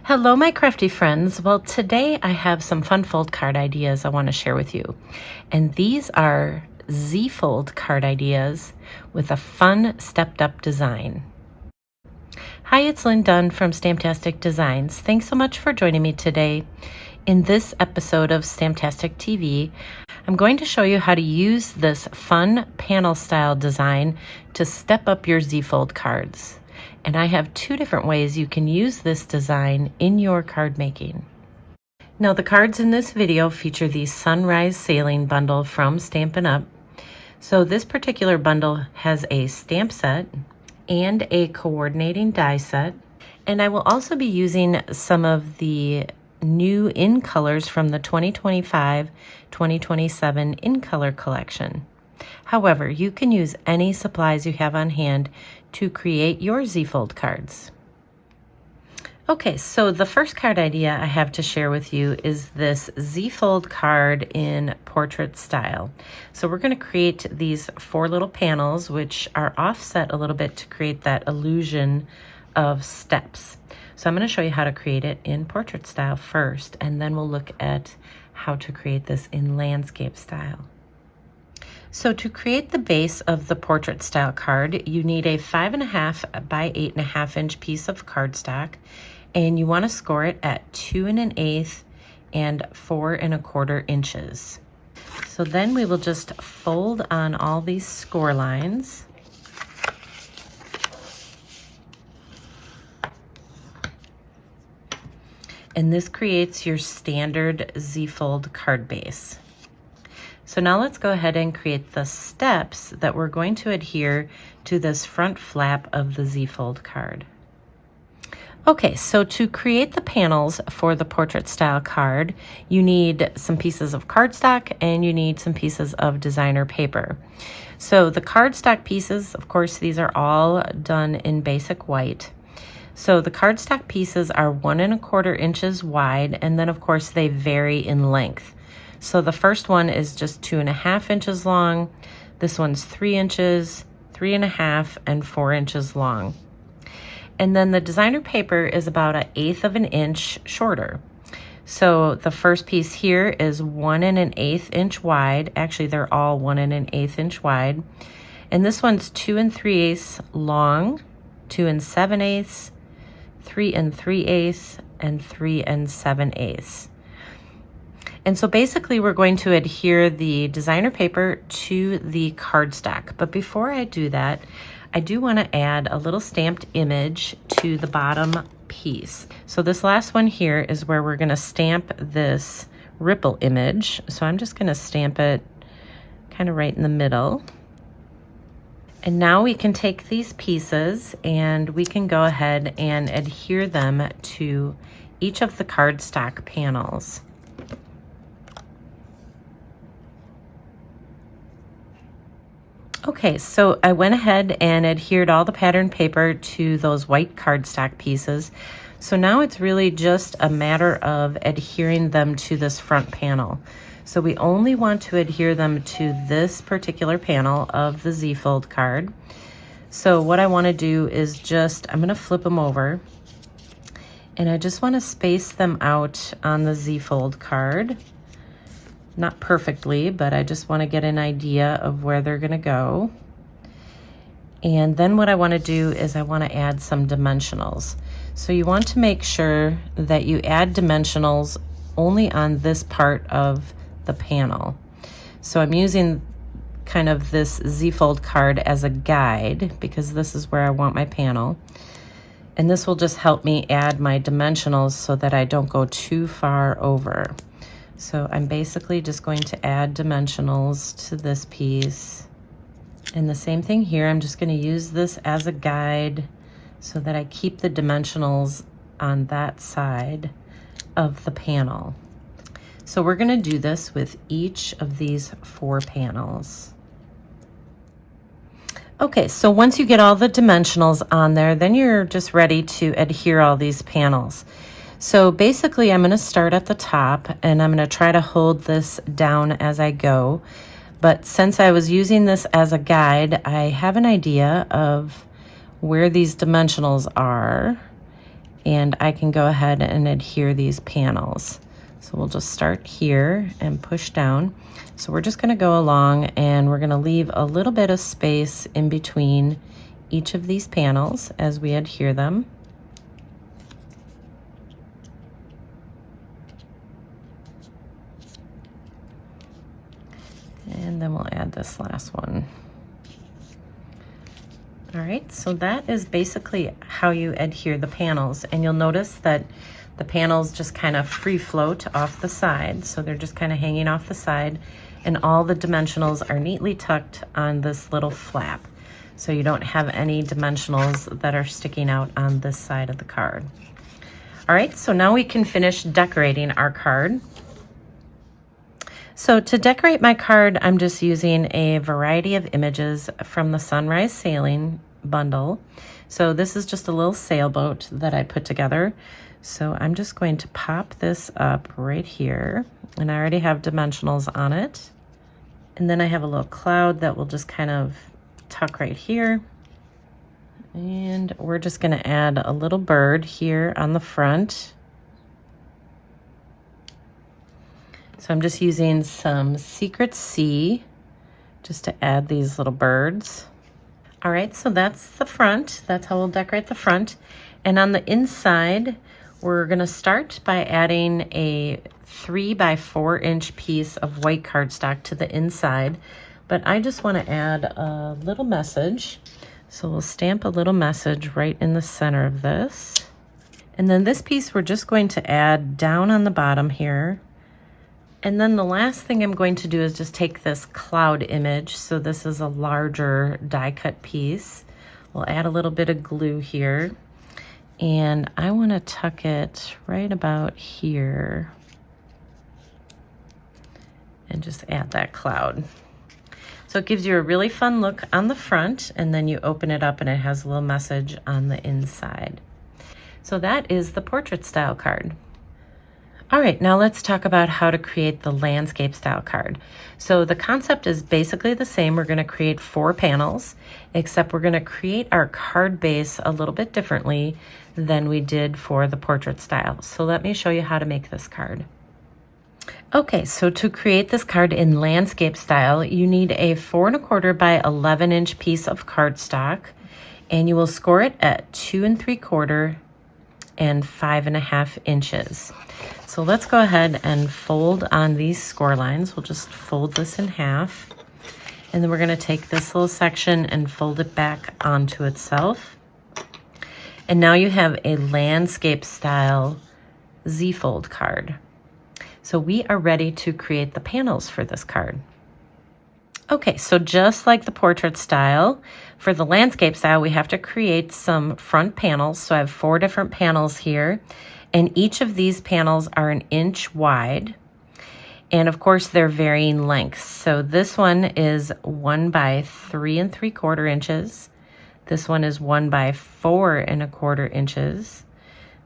Hello, my crafty friends. Well, today I have some fun fold card ideas I want to share with you. And these are Z-fold card ideas with a fun stepped up design. Hi, it's Lynn Dunn from Stamptastic Designs. Thanks so much for joining me today. In this episode of Stamptastic TV, I'm going to show you how to use this fun panel style design to step up your Z-fold cards. And I have two different ways you can use this design in your card making. Now, the cards in this video feature the Sunrise Sailing bundle from Stampin Up. So this particular bundle has a stamp set and a coordinating die set. And I will also be using some of the new in colors from the 2025-2027 in color collection. However, you can use any supplies you have on hand to create your Z-fold cards. Okay, so the first card idea I have to share with you is this Z-fold card in portrait style. So we're going to create these 4 little panels, which are offset a little bit to create that illusion of steps. So I'm going to show you how to create it in portrait style first, and then we'll look at how to create this in landscape style. So to create the base of the portrait style card, you need a 5.5 by 8.5 inch piece of cardstock, and you want to score it at 2 1/8 and 4 1/4 inches. So then we will just fold on all these score lines. And this creates your standard Z-fold card base. So now let's go ahead and create the steps that we're going to adhere to this front flap of the Z-fold card. Okay, so to create the panels for the portrait style card, you need some pieces of cardstock and you need some pieces of designer paper. So the cardstock pieces, of course, these are all done in basic white. So the cardstock pieces are 1 1/4 inches wide, and then of course they vary in length. So the first one is just 2.5 inches long. This one's 3 inches, 3.5, and 4 inches long. And then the designer paper is about 1/8 of an inch shorter. So the first piece here is 1 1/8 inch wide. Actually, they're all 1 1/8 inch wide. And this one's 2 3/8 long, 2 7/8, 3 3/8, and 3 7/8. And so basically we're going to adhere the designer paper to the cardstock. But before I do that, I do want to add a little stamped image to the bottom piece. So this last one here is where we're going to stamp this ripple image. So I'm just going to stamp it kind of right in the middle. And now we can take these pieces and we can go ahead and adhere them to each of the cardstock panels. Okay, so I went ahead and adhered all the pattern paper to those white cardstock pieces. So now it's really just a matter of adhering them to this front panel. So we only want to adhere them to this particular panel of the Z-fold card. So what I want to do is I'm going to flip them over, and I just want to space them out on the Z-fold card. Not perfectly, but I just want to get an idea of where they're going to go. And then what I want to do is I want to add some dimensionals. So you want to make sure that you add dimensionals only on this part of the panel. So I'm using kind of this Z-fold card as a guide because this is where I want my panel. And this will just help me add my dimensionals so that I don't go too far over. So I'm basically just going to add dimensionals to this piece. And the same thing here, I'm just going to use this as a guide so that I keep the dimensionals on that side of the panel. So we're going to do this with each of these 4 panels. Okay, so once you get all the dimensionals on there, then you're just ready to adhere all these panels. So basically I'm going to start at the top and I'm going to try to hold this down as I go. But since I was using this as a guide, I have an idea of where these dimensionals are. and I can go ahead and adhere these panels. So we'll just start here and push down. So we're just gonna go along and we're gonna leave a little bit of space in between each of these panels as we adhere them. And then we'll add this last one. All right, so that is basically how you adhere the panels, and you'll notice that the panels just kind of free float off the side, so they're just kind of hanging off the side, and all the dimensionals are neatly tucked on this little flap, so you don't have any dimensionals that are sticking out on this side of the card. All right, so now we can finish decorating our card. So to decorate my card, I'm just using a variety of images from the Sunrise Sailing bundle. So this is just a little sailboat that I put together. So I'm just going to pop this up right here, and I already have dimensionals on it. And then I have a little cloud that will just kind of tuck right here. And we're just gonna add a little bird here on the front. So I'm just using some Secret Sea just to add these little birds. All right, so that's the front. That's how we'll decorate the front. And on the inside, we're gonna start by adding a 3 by 4 inch piece of white cardstock to the inside. But I just wanna add a little message. So we'll stamp a little message right in the center of this. And then this piece we're just going to add down on the bottom here. And then the last thing I'm going to do is just take this cloud image. So this is a larger die cut piece. We'll add a little bit of glue here. And I want to tuck it right about here. And just add that cloud. So it gives you a really fun look on the front, and then you open it up and it has a little message on the inside. So that is the portrait style card. All right, now let's talk about how to create the landscape style card. So the concept is basically the same. We're gonna create 4 panels, except we're gonna create our card base a little bit differently than we did for the portrait style. So let me show you how to make this card. Okay, so to create this card in landscape style, you need a 4 1/4 by 11 inch piece of cardstock, and you will score it at 2 3/4 and 5 1/2 inches. So let's go ahead and fold on these score lines. We'll just fold this in half, and then we're gonna take this little section and fold it back onto itself. And now you have a landscape style Z-fold card. So we are ready to create the panels for this card. Okay, so just like the portrait style, for the landscape style, we have to create some front panels. So I have 4 different panels here, and each of these panels are 1 inch wide. And of course, they're varying lengths. So this one is 1 by 3 3/4 inches. This one is 1 by 4 1/4 inches.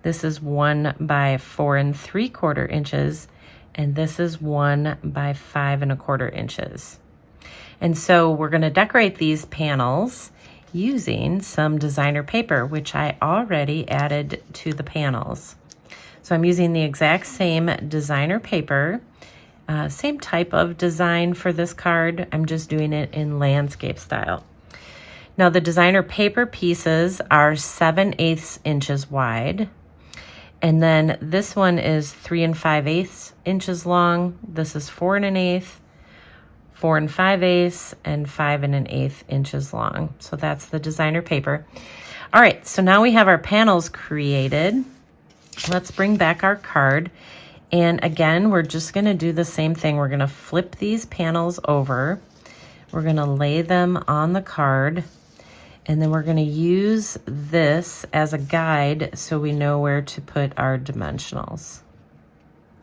This is 1 by 4 3/4 inches. And this is 1 by 5 1/4 inches. And so we're gonna decorate these panels using some designer paper, which I already added to the panels. So I'm using the exact same designer paper, same type of design for this card. I'm just doing it in landscape style. Now the designer paper pieces are 7/8 inches wide. And then this one is 3 5/8 inches long. This is 4 1/8, 4 5/8, and 5 1/8 inches long. So that's the designer paper. All right, so now we have our panels created. Let's bring back our card. And again, we're just gonna do the same thing. We're gonna flip these panels over. We're gonna lay them on the card. And then we're gonna use this as a guide so we know where to put our dimensionals.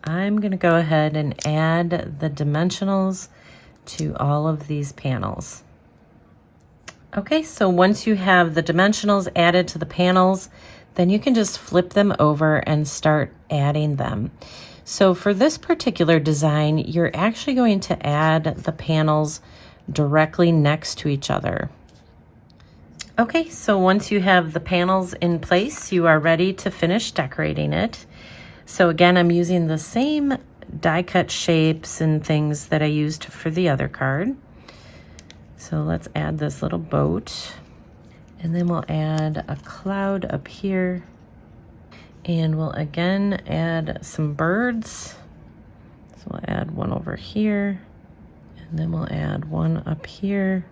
I'm gonna go ahead and add the dimensionals to all of these panels. Okay, so once you have the dimensionals added to the panels, then you can just flip them over and start adding them. So for this particular design, you're actually going to add the panels directly next to each other. Okay, so once you have the panels in place, you are ready to finish decorating it. So again, I'm using the same die cut shapes and things that I used for the other card. So let's add this little boat, and then we'll add a cloud up here, and we'll again add some birds. So we'll add one over here, and then we'll add one up here.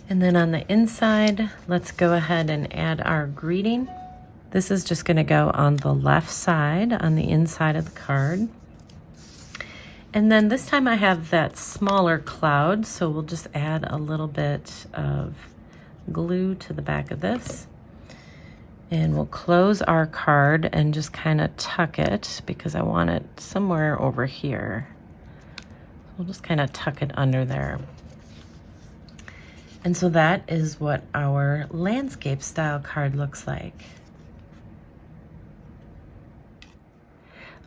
And then on the inside, let's go ahead and add our greeting. This is just going to go on the left side, on the inside of the card. And then this time I have that smaller cloud, so we'll just add a little bit of glue to the back of this. And we'll close our card and just kind of tuck it because I want it somewhere over here. We'll just kind of tuck it under there. And so that is what our landscape style card looks like.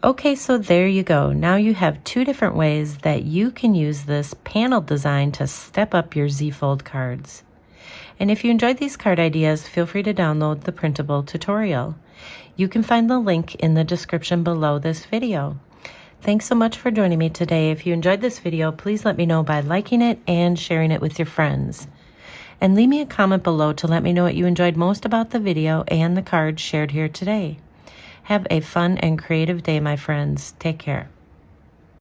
Okay, so there you go. Now you have two different ways that you can use this panel design to step up your Z-fold cards. And if you enjoyed these card ideas, feel free to download the printable tutorial. You can find the link in the description below this video. Thanks so much for joining me today. If you enjoyed this video, please let me know by liking it and sharing it with your friends. And leave me a comment below to let me know what you enjoyed most about the video and the cards shared here today. Have a fun and creative day, my friends. Take care.